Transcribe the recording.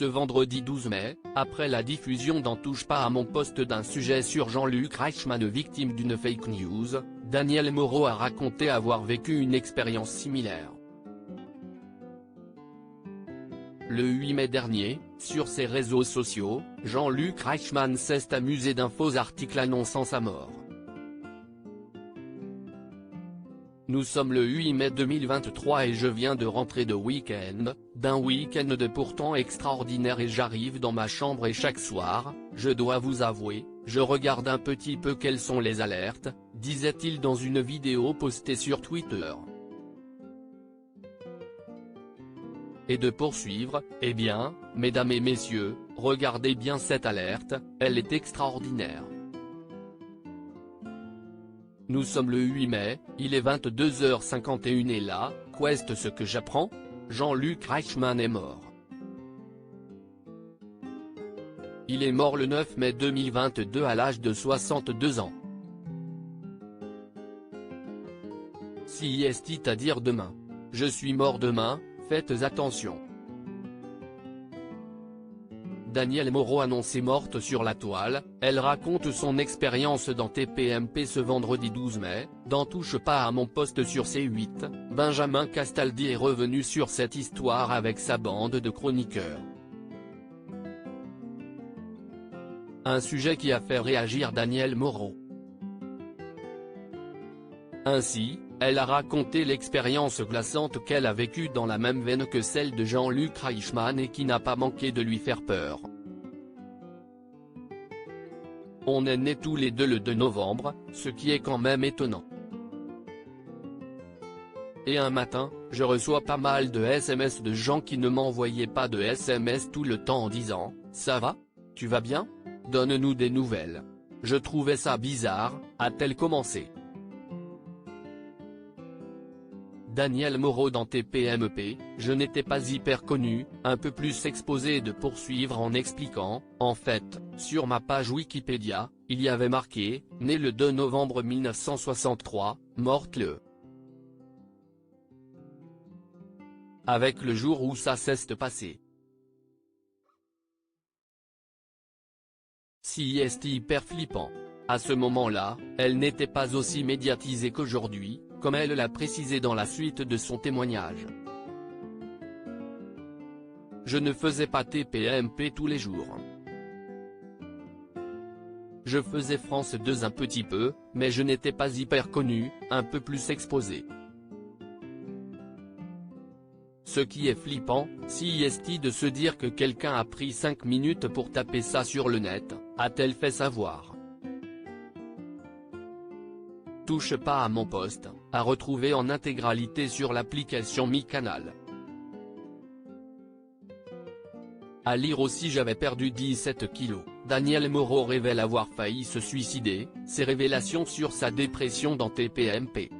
Ce vendredi 12 mai, après la diffusion d'En touche pas à mon poste d'un sujet sur Jean-Luc Reichmann victime d'une fake news, Daniel Moreau a raconté avoir vécu une expérience similaire. Le 8 mai dernier, sur ses réseaux sociaux, Jean-Luc Reichmann s'est amusé d'un faux article annonçant sa mort. Nous sommes le 8 mai 2023 et je viens de rentrer de week-end, d'un week-end de pourtant extraordinaire et j'arrive dans ma chambre et chaque soir, je dois vous avouer, je regarde un petit peu quelles sont les alertes, disait-il dans une vidéo postée sur Twitter. Et de poursuivre, eh bien, mesdames et messieurs, regardez bien cette alerte, elle est extraordinaire. Nous sommes le 8 mai, il est 22h51 et là, qu'est ce que j'apprends? Jean-Luc Reichmann est mort. Il est mort le 9 mai 2022 à l'âge de 62 ans. Si c'est-à-dire demain. Je suis mort demain, faites attention. Daniel Moreau annoncée morte sur la toile, elle raconte son expérience dans TPMP ce vendredi 12 mai, d'En touche pas à mon poste sur C8, Benjamin Castaldi est revenu sur cette histoire avec sa bande de chroniqueurs. Un sujet qui a fait réagir Daniel Moreau. Ainsi, elle a raconté l'expérience glaçante qu'elle a vécue dans la même veine que celle de Jean-Luc Reichmann et qui n'a pas manqué de lui faire peur. On est nés tous les deux le 2 novembre, ce qui est quand même étonnant. Et un matin, je reçois pas mal de SMS de gens qui ne m'envoyaient pas de SMS tout le temps en disant « Ça va? Tu vas bien? Donne-nous des nouvelles. » Je trouvais ça bizarre, a-t-elle commencé. Daniel Moreau dans TPMP, je n'étais pas hyper connu, un peu plus exposé et de poursuivre en expliquant, en fait, sur ma page Wikipédia, il y avait marqué, né le 2 novembre 1963, morte le. Avec le jour où ça s'est passé. Si est hyper flippant. À ce moment-là, elle n'était pas aussi médiatisée qu'aujourd'hui, comme elle l'a précisé dans la suite de son témoignage. Je ne faisais pas TPMP tous les jours. Je faisais France 2 un petit peu, mais je n'étais pas hyper connu, un peu plus exposé. Ce qui est flippant, si est de se dire que quelqu'un a pris 5 minutes pour taper ça sur le net, a-t-elle fait savoir. Touche pas à mon poste, à retrouver en intégralité sur l'application MyCanal. À lire aussi j'avais perdu 17 kilos, Daniel Moreau révèle avoir failli se suicider, ses révélations sur sa dépression dans TPMP.